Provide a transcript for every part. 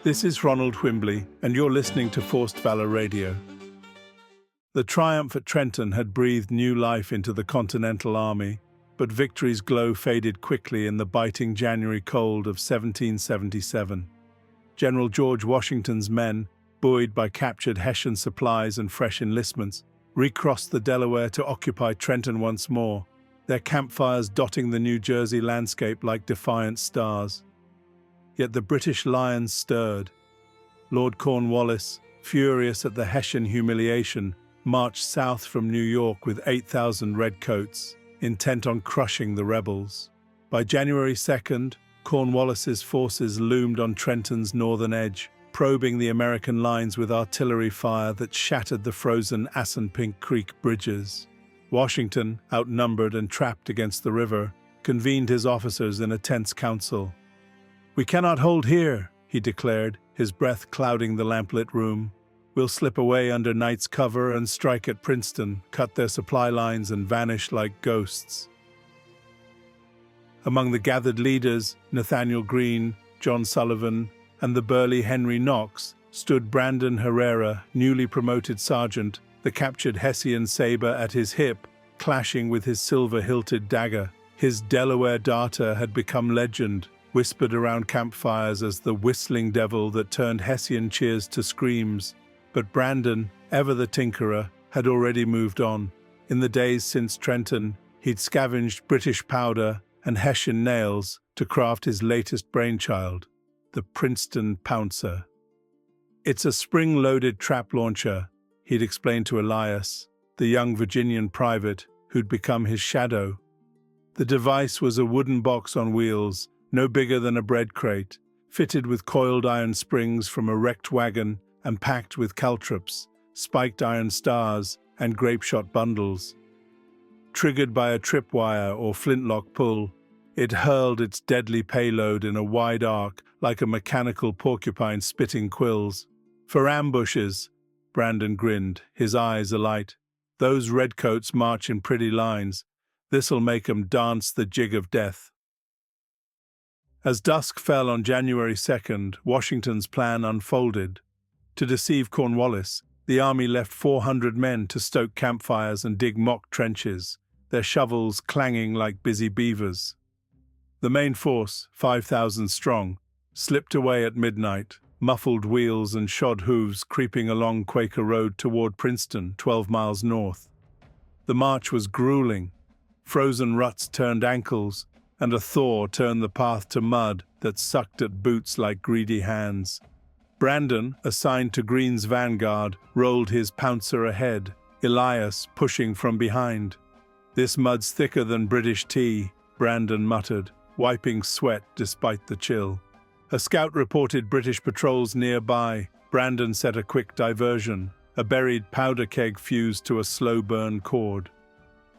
This is Ronald Wimbley, and you're listening to Forced Valor Radio. The triumph at Trenton had breathed new life into the Continental Army, but victory's glow faded quickly in the biting January cold of 1777. General George Washington's men, buoyed by captured Hessian supplies and fresh enlistments, recrossed the Delaware to occupy Trenton once more, their campfires dotting the New Jersey landscape like defiant stars. Yet the British lions stirred. Lord Cornwallis, furious at the Hessian humiliation, marched south from New York with 8,000 redcoats, intent on crushing the rebels. By January 2nd, Cornwallis's forces loomed on Trenton's northern edge, probing the American lines with artillery fire that shattered the frozen Assunpink Creek bridges. Washington, outnumbered and trapped against the river, convened his officers in a tense council. "We cannot hold here," he declared, his breath clouding the lamplit room. "We'll slip away under night's cover and strike at Princeton, cut their supply lines and vanish like ghosts." Among the gathered leaders, Nathaniel Greene, John Sullivan, and the burly Henry Knox, stood Brandon Herrera, newly promoted sergeant, the captured Hessian saber at his hip, clashing with his silver-hilted dagger. His Delaware darter had become legend, whispered around campfires as the whistling devil that turned Hessian cheers to screams. But Brandon, ever the tinkerer, had already moved on. In the days since Trenton, he'd scavenged British powder and Hessian nails to craft his latest brainchild, the Princeton Pouncer. "It's a spring-loaded trap launcher," he'd explained to Elias, the young Virginian private who'd become his shadow. The device was a wooden box on wheels, no bigger than a bread crate, fitted with coiled iron springs from a wrecked wagon and packed with caltrops, spiked iron stars, and grape-shot bundles. Triggered by a tripwire or flintlock pull, it hurled its deadly payload in a wide arc like a mechanical porcupine spitting quills. "For ambushes," Brandon grinned, his eyes alight. "Those redcoats march in pretty lines. This'll make 'em dance the jig of death." As dusk fell on January 2nd, Washington's plan unfolded. To deceive Cornwallis, the army left 400 men to stoke campfires and dig mock trenches, their shovels clanging like busy beavers. The main force, 5,000 strong, slipped away at midnight, muffled wheels and shod hooves creeping along Quaker Road toward Princeton, 12 miles north. The march was grueling. Frozen ruts turned ankles, and a thaw turned the path to mud that sucked at boots like greedy hands. Brandon, assigned to Greene's vanguard, rolled his pouncer ahead, Elias pushing from behind. "This mud's thicker than British tea," Brandon muttered, wiping sweat despite the chill. A scout reported British patrols nearby. Brandon set a quick diversion. A buried powder keg fused to a slow-burn cord.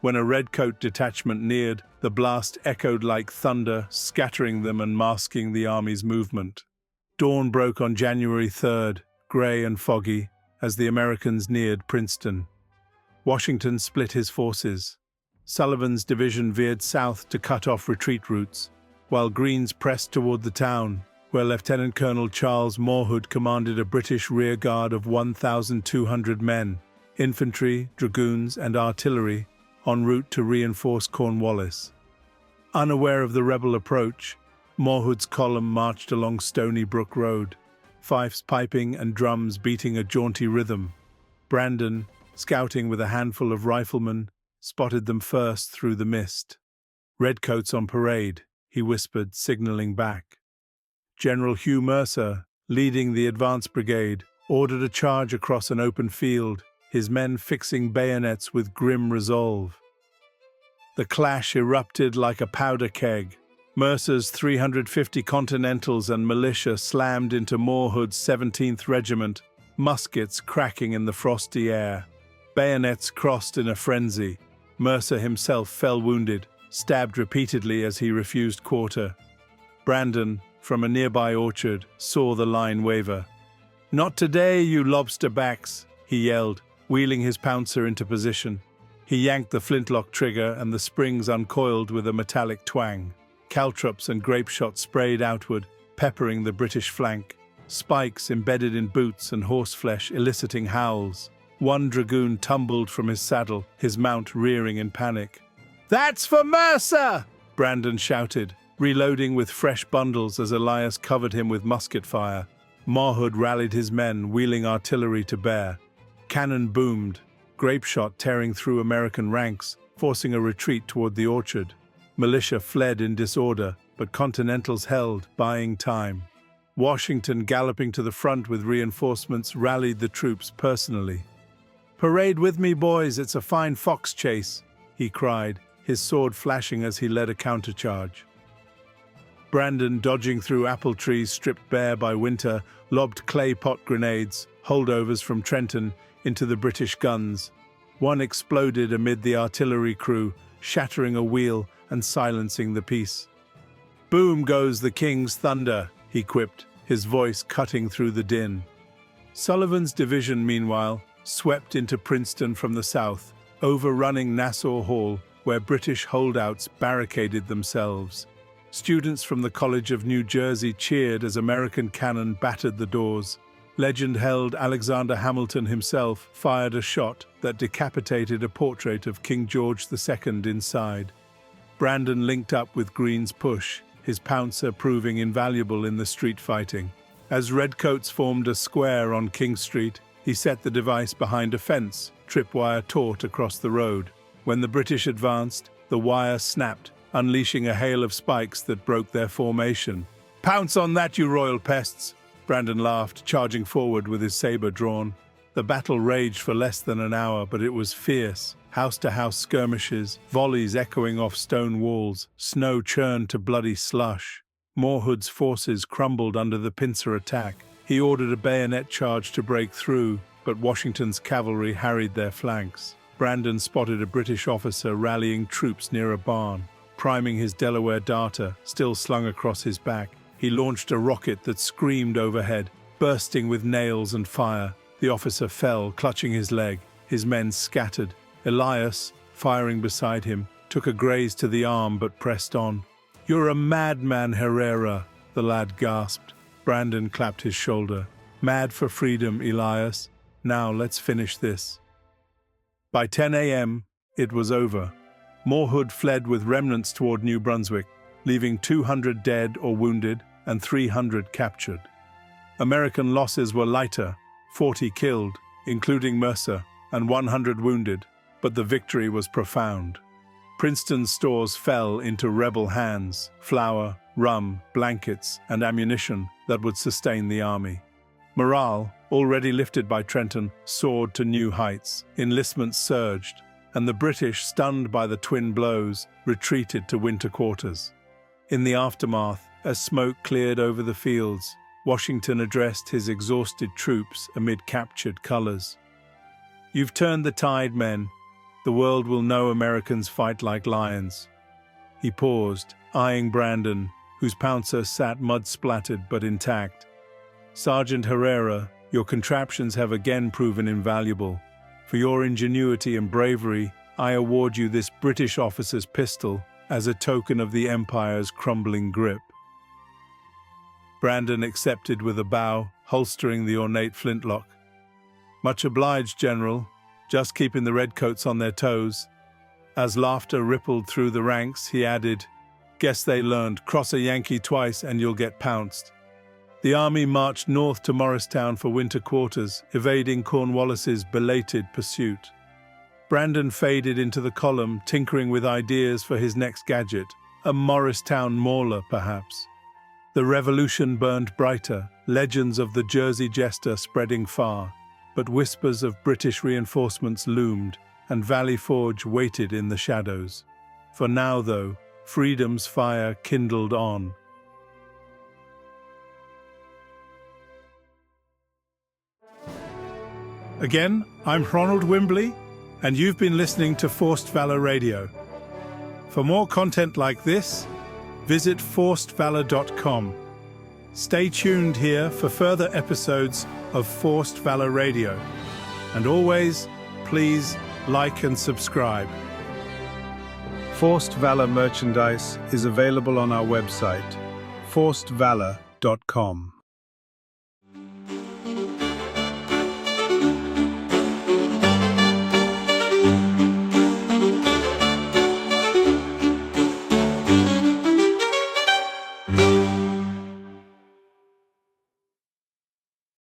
When a redcoat detachment neared, the blast echoed like thunder, scattering them and masking the army's movement. Dawn broke on January 3rd, gray and foggy, as the Americans neared Princeton. Washington split his forces. Sullivan's division veered south to cut off retreat routes, while Greene's pressed toward the town, where Lieutenant Colonel Charles Morhood commanded a British rearguard of 1,200 men, infantry, dragoons, and artillery, en route to reinforce Cornwallis. Unaware of the rebel approach, Morhood's column marched along Stony Brook Road, fifes piping and drums beating a jaunty rhythm. Brandon, scouting with a handful of riflemen, spotted them first through the mist. "Redcoats on parade," he whispered, signaling back. General Hugh Mercer, leading the advance brigade, ordered a charge across an open field, his men fixing bayonets with grim resolve. The clash erupted like a powder keg. Mercer's 350 Continentals and militia slammed into Morhood's 17th Regiment, muskets cracking in the frosty air. Bayonets crossed in a frenzy. Mercer himself fell wounded, stabbed repeatedly as he refused quarter. Brandon, from a nearby orchard, saw the line waver. "Not today, you lobster-backs," he yelled, wheeling his pouncer into position. He yanked the flintlock trigger and the springs uncoiled with a metallic twang. Caltrops and grape shot sprayed outward, peppering the British flank. spikes embedded in boots and horseflesh eliciting howls. One dragoon tumbled from his saddle, his mount rearing in panic. "That's for Mercer!" Brandon shouted, reloading with fresh bundles as Elias covered him with musket fire. Morhood rallied his men, wheeling artillery to bear. Cannon boomed, grapeshot tearing through American ranks, forcing a retreat toward the orchard. Militia fled in disorder, but Continentals held, buying time. Washington, galloping to the front with reinforcements, rallied the troops personally. "Parade with me, boys, it's a fine fox chase," he cried, his sword flashing as he led a countercharge. Brandon, dodging through apple trees stripped bare by winter, lobbed clay pot grenades, holdovers from Trenton, into the British guns. One exploded amid the artillery crew, shattering a wheel and silencing the piece. "Boom goes the King's thunder," he quipped, his voice cutting through the din. Sullivan's division, meanwhile, swept into Princeton from the south, overrunning Nassau Hall, where British holdouts barricaded themselves. Students from the College of New Jersey cheered as American cannon battered the doors. Legend held Alexander Hamilton himself fired a shot that decapitated a portrait of King George II inside. Brandon linked up with Green's push, his pouncer proving invaluable in the street fighting. As redcoats formed a square on King Street, he set the device behind a fence, tripwire taut across the road. When the British advanced, the wire snapped, unleashing a hail of spikes that broke their formation. "Pounce on that, you royal pests!" Brandon laughed, charging forward with his saber drawn. The battle raged for less than an hour, but it was fierce. House-to-house skirmishes, volleys echoing off stone walls, snow churned to bloody slush. Morhood's forces crumbled under the pincer attack. He ordered a bayonet charge to break through, but Washington's cavalry harried their flanks. Brandon spotted a British officer rallying troops near a barn. Priming his Delaware darter, still slung across his back, he launched a rocket that screamed overhead, bursting with nails and fire. The officer fell, clutching his leg. His men scattered. Elias, firing beside him, took a graze to the arm but pressed on. "You're a madman, Herrera," the lad gasped. Brandon clapped his shoulder. "Mad for freedom, Elias. Now let's finish this." By 10 a.m., it was over. Morhood fled with remnants toward New Brunswick, leaving 200 dead or wounded and 300 captured. American losses were lighter, 40 killed, including Mercer, and 100 wounded, but the victory was profound. Princeton's stores fell into rebel hands: flour, rum, blankets, and ammunition that would sustain the army. Morale, already lifted by Trenton, soared to new heights. Enlistments surged, and the British, stunned by the twin blows, retreated to winter quarters. In the aftermath, as smoke cleared over the fields, Washington addressed his exhausted troops amid captured colors. "You've turned the tide, men. The world will know Americans fight like lions." He paused, eyeing Brandon, whose pouncer sat mud-splattered but intact. "Sergeant Herrera, your contraptions have again proven invaluable. For your ingenuity and bravery, I award you this British officer's pistol as a token of the Empire's crumbling grip." Brandon accepted with a bow, holstering the ornate flintlock. "Much obliged, General. Just keeping the redcoats on their toes." As laughter rippled through the ranks, he added, "Guess they learned, cross a Yankee twice and you'll get pounced." The army marched north to Morristown for winter quarters, evading Cornwallis's belated pursuit. Brandon faded into the column, tinkering with ideas for his next gadget, a Morristown mauler, perhaps. The revolution burned brighter, legends of the Jersey Jester spreading far, but whispers of British reinforcements loomed, and Valley Forge waited in the shadows. For now, though, freedom's fire kindled on. Again, I'm Ronald Wimbley, and you've been listening to Forced Valor Radio. For more content like this, visit forcedvalor.com. Stay tuned here for further episodes of Forced Valor Radio. And always, please like and subscribe. Forced Valor merchandise is available on our website, forcedvalor.com.